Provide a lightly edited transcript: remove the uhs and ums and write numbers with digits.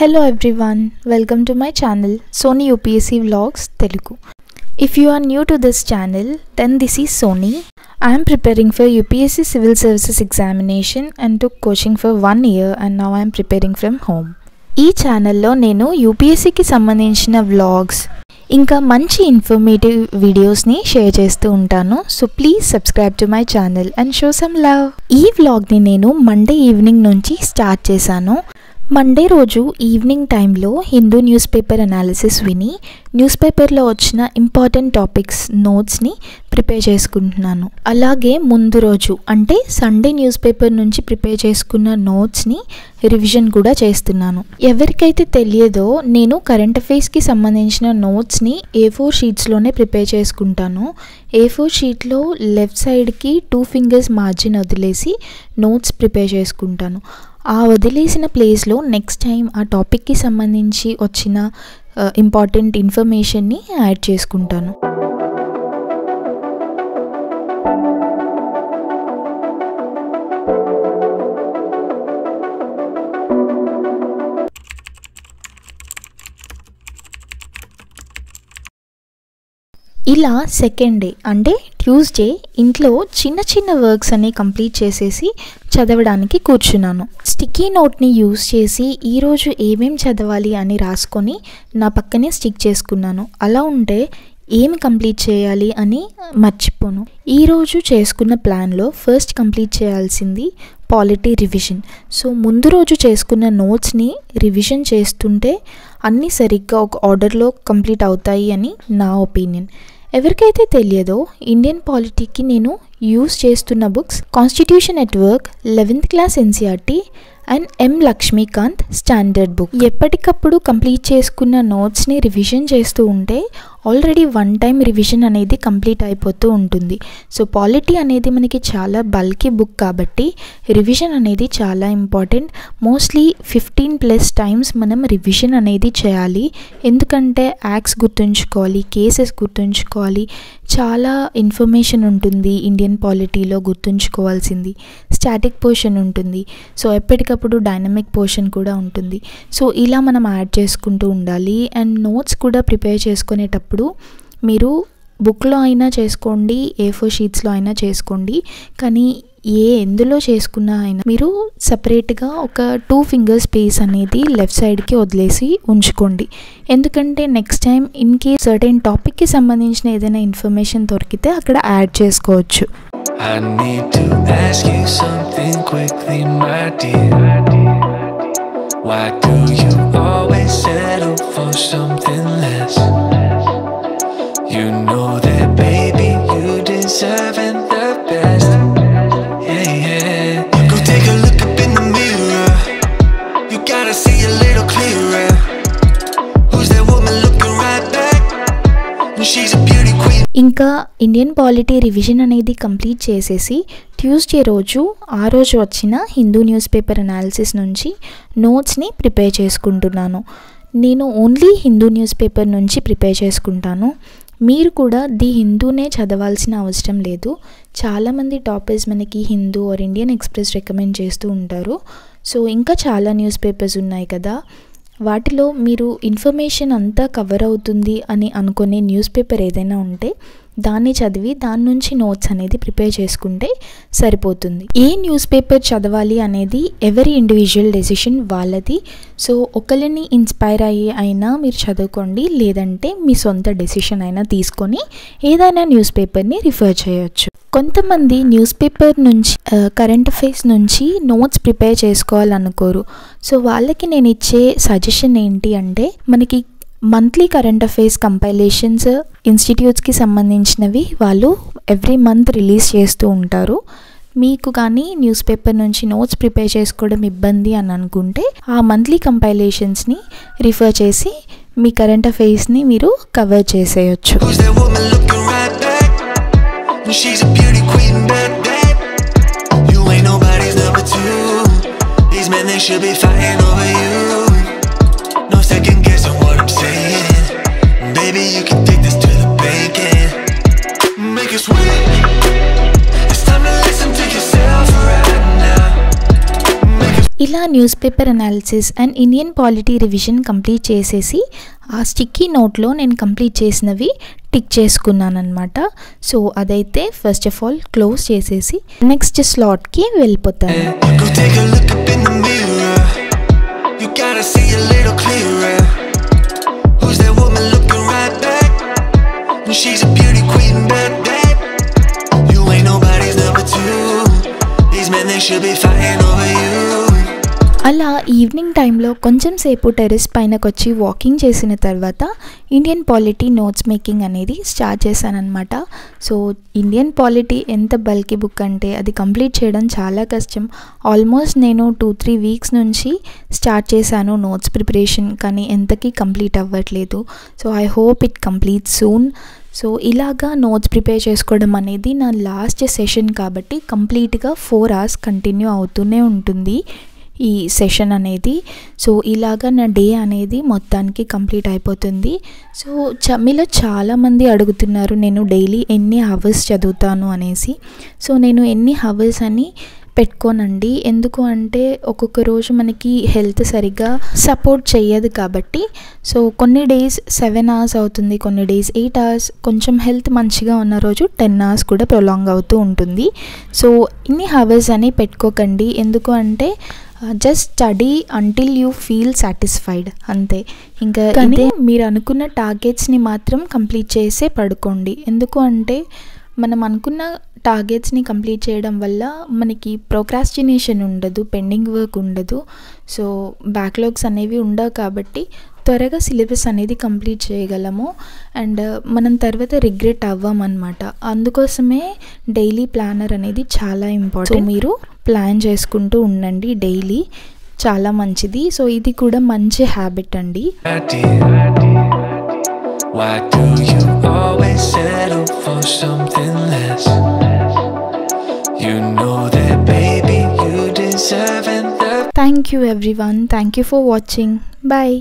Hello everyone, welcome to my channel Sony UPSC Vlogs Telugu. If you are new to this channel, then this is Sony. I am preparing for UPSC Civil Services examination and took coaching for 1 year and now I am preparing from home. ఈ ఛానల్లో నేను యూపీఎస్సీకి సంబంధించిన vlogs ఇంకా మంచి informative వీడియోస్ని share చేస్తూ ఉంటాను. So please subscribe to my channel and show some love. ఈ వ్లాగ్ని నేను మండే ఈవినింగ్ నుంచి స్టార్ట్ చేశాను. మండే రోజు ఈవినింగ్ టైంలో హిందూ న్యూస్ పేపర్ అనాలిసిస్ విని న్యూస్ పేపర్లో వచ్చిన ఇంపార్టెంట్ టాపిక్స్ నోట్స్ని ప్రిపేర్ చేసుకుంటున్నాను. అలాగే ముందు రోజు అంటే సండే న్యూస్ పేపర్ నుంచి ప్రిపేర్ చేసుకున్న నోట్స్ని రివిజన్ కూడా చేస్తున్నాను. ఎవరికైతే తెలియదో నేను కరెంట్ అఫైర్స్కి సంబంధించిన నోట్స్ని A4 షీట్స్లోనే ప్రిపేర్ చేసుకుంటాను. A4 షీట్లో లెఫ్ట్ సైడ్కి 2 ఫింగర్స్ మార్జిన్ వదిలేసి నోట్స్ ప్రిపేర్ చేసుకుంటాను. ఆ వదిలేసిన ప్లేస్లో నెక్స్ట్ టైం ఆ టాపిక్కి సంబంధించి వచ్చిన ఇంపార్టెంట్ ఇన్ఫర్మేషన్ని యాడ్ చేసుకుంటాను. ఇలా సెకండ్ డే అంటే ట్యూస్డే ఇంట్లో చిన్న చిన్న వర్క్స్ అన్ని కంప్లీట్ చేసేసి చదవడానికి కూర్చున్నాను. స్టిక్కీ నోట్ని యూజ్ చేసి ఈరోజు ఏమేం చదవాలి అని రాసుకొని నా పక్కనే స్టిక్ చేసుకున్నాను. అలా ఉంటే ఏమి కంప్లీట్ చేయాలి అని మర్చిపోను. ఈరోజు చేసుకున్న ప్లాన్లో ఫస్ట్ కంప్లీట్ చేయాల్సింది పాలిటీ రివిజన్. సో ముందు రోజు చేసుకున్న నోట్స్ని రివిజన్ చేస్తుంటే అన్నీ సరిగ్గా ఒక ఆర్డర్లో కంప్లీట్ అవుతాయి అని నా ఒపీనియన్. ఎవరికైతే తెలియదో ఇండియన్ పాలిటీకి నేను యూజ్ చేస్తున్న books constitution at work 11th class NCERT and M. Laxmikanth standard book. ఎప్పటికప్పుడు కంప్లీట్ చేసుకున్న నోట్స్ని రివిజన్ చేస్తూ ఉంటే ఆల్రెడీ 1 టైం రివిజన్ అనేది కంప్లీట్ అయిపోతూ ఉంటుంది. సో పాలిటీ అనేది మనకి చాలా బల్కీ బుక్ కాబట్టి రివిజన్ అనేది చాలా ఇంపార్టెంట్. మోస్ట్లీ 15+ టైమ్స్ మనం రివిజన్ అనేది చేయాలి. ఎందుకంటే యాక్ట్స్ గుర్తుంచుకోవాలి, కేసెస్ గుర్తుంచుకోవాలి, చాలా ఇన్ఫర్మేషన్ ఉంటుంది ఇండియన్ పాలిటీలో గుర్తుంచుకోవాల్సింది. స్టాటిక్ పోర్షన్ ఉంటుంది, సో ఎప్పటికప్పుడు డైనమిక్ పోర్షన్ కూడా ఉంటుంది. సో ఇలా మనం యాడ్ చేసుకుంటూ ఉండాలి. అండ్ నోట్స్ కూడా ప్రిపేర్ చేసుకునేటప్పుడు మీరు బుక్లో అయినా చేసుకోండి, A4 షీట్స్లో అయినా చేసుకోండి, కానీ ఎందులో చేసుకున్నా అయినా మీరు సపరేట్గా ఒక 2 ఫింగర్ స్పేస్ అనేది లెఫ్ట్ సైడ్కి వదిలేసి ఉంచుకోండి. ఎందుకంటే next time in case certain టాపిక్కి సంబంధించిన ఏదైనా ఇన్ఫర్మేషన్ దొరికితే అక్కడ యాడ్ చేసుకోవచ్చు. I need to ask you something quickly, my dear. Why do you always settle for something less? You know that, baby, you deserving the best. Yeah, yeah. Go take a look up in the mirror. You gotta see a little clearer. Who's that woman looking right back? She's a beauty queen. ఇంకా Indian polity revision అనేది complete చేసేసి Tuesday రోజు ఆ రోజు వచ్చిన Hindu news paper analysis నుంచి నోట్స్ని prepare చేసుకుంటున్నాను. నేను ఓన్లీ హిందూ న్యూస్ పేపర్ నుంచి ప్రిపేర్ చేసుకుంటాను. మీరు కూడా ది హిందూనే చదవాల్సిన అవసరం లేదు. చాలామంది టాపర్స్ మనకి Hindu or Indian Express recommend చేస్తూ ఉంటారు. సో ఇంకా చాలా న్యూస్ పేపర్స్ ఉన్నాయి కదా, వాటిలో మీరు ఇన్ఫర్మేషన్ అంతా కవర్ అవుతుంది అని అనుకునే న్యూస్ పేపర్ ఏదైనా ఉంటే దాన్ని చదివి దాని నుంచి నోట్స్ అనేది ప్రిపేర్ చేసుకుంటే సరిపోతుంది. ఏ న్యూస్ పేపర్ చదవాలి అనేది ఎవరి ఇండివిజువల్ డెసిషన్ వాళ్ళది. సో ఒకరిని ఇన్స్పైర్ అయినా మీరు చదువుకోండి, లేదంటే మీ సొంత డెసిషన్ అయినా తీసుకొని ఏదైనా న్యూస్ పేపర్ని రిఫర్ చేయొచ్చు. కొంతమంది న్యూస్ పేపర్ నుంచి కరెంట్ అఫైర్స్ నుంచి నోట్స్ ప్రిపేర్ చేసుకోవాలనుకోరు. సో వాళ్ళకి నేను ఇచ్చే సజెషన్ ఏంటి అంటే, మనకి మంత్లీ కరెంట్ అఫైర్స్ కంపైలేషన్స్ ఇన్స్టిట్యూట్స్కి సంబంధించినవి వాళ్ళు ఎవ్రీ మంత్ రిలీజ్ చేస్తూ ఉంటారు. మీకు కానీ న్యూస్ పేపర్ నుంచి నోట్స్ ప్రిపేర్ చేసుకోవడం ఇబ్బంది అని అనుకుంటే ఆ మంత్లీ కంపైలేషన్స్ని రిఫర్ చేసి మీ కరెంట్ అఫైర్స్ని మీరు కవర్ చేసేయచ్చు. She's a beauty queen, bad, bad. You ain't nobody's number 2. These men, they should be fighting over you. No second guessing what I'm saying. Baby, you can take this to the bank and make it sweet. It's time to listen to yourself right now. ఇలా news paper analysis and Indian polity revision complete చేసేసి ఆ sticky నోట్లో నేను complete చేసినవి tick చేసుకున్నాను అనమాట. So అదైతే first of all close చేసేసి నెక్స్ట్ స్లాట్కి వెళ్ళిపోతాను. She's a beauty queen, bad, bad. You ain't nobody's number two. These men, they should be fighting over you. అలా ఈవినింగ్ టైంలో కొంచెం సేపు టెర్రస్ పైనకి వచ్చి వాకింగ్ చేసిన తర్వాత ఇండియన్ పాలిటీ నోట్స్ మేకింగ్ అనేది స్టార్ట్ చేశానన్నమాట. సో ఇండియన్ పాలిటీ ఎంత బల్కీ బుక్ అంటే అది కంప్లీట్ చేయడం చాలా కష్టం. ఆల్మోస్ట్ నేను 2-3 వీక్స్ నుంచి స్టార్ట్ చేశాను నోట్స్ ప్రిపరేషన్, కానీ ఎంతకీ కంప్లీట్ అవ్వట్లేదు. So I hope it complete soon. So ఇలాగా నోట్స్ ప్రిపేర్ చేసుకోవడం అనేది నా లాస్ట్ సెషన్ కాబట్టి కంప్లీట్గా 4 hours కంటిన్యూ అవుతూనే ఉంటుంది ఈ సెషన్ అనేది. సో ఇలాగా నా డే అనేది మొత్తానికి కంప్లీట్ అయిపోతుంది. సో మీలో చాలామంది అడుగుతున్నారు నేను డైలీ ఎన్ని అవర్స్ చదువుతాను అనేసి. సో నేను ఎన్ని అవర్స్ అని పెట్టుకోనండి, ఎందుకు అంటే ఒక్కొక్క రోజు మనకి హెల్త్ సరిగ్గా సపోర్ట్ చేయదు కాబట్టి. సో కొన్ని డేస్ 7 hours అవుతుంది, కొన్ని డేస్ 8 hours, కొంచెం హెల్త్ మంచిగా ఉన్న రోజు 10 hours కూడా ప్రొలాంగ్ అవుతూ ఉంటుంది. సో ఇన్ని అవర్స్ అని పెట్టుకోకండి, ఎందుకు అంటే just study until you feel satisfied అంతే. ఇంకా ఇదే మీరు అనుకున్న టార్గెట్స్ని మాత్రం కంప్లీట్ చేసే పడుకోండి. ఎందుకు అంటే మనం అనుకున్న టార్గెట్స్ని కంప్లీట్ చేయడం వల్ల మనకి ప్రోక్రాస్టినేషన్ ఉండదు, పెండింగ్ వర్క్ ఉండదు, సో బ్యాక్లాగ్స్ అనేవి ఉండవు కాబట్టి త్వరగా సిలబస్ అనేది కంప్లీట్ చేయగలము అండ్ మనం తర్వాత రిగ్రెట్ అవ్వమన్నమాట. అందుకోసమే డైలీ ప్లానర్ అనేది చాలా ఇంపార్టెంట్. మీరు ప్లాన్ చేసుకుంటూ ఉండండి డైలీ, చాలా మంచిది. సో ఇది కూడా మంచి హ్యాబిట్ అండి. Why do you always settle for something less? You know that baby you deserve it. Thank you everyone. Thank you for watching. Bye.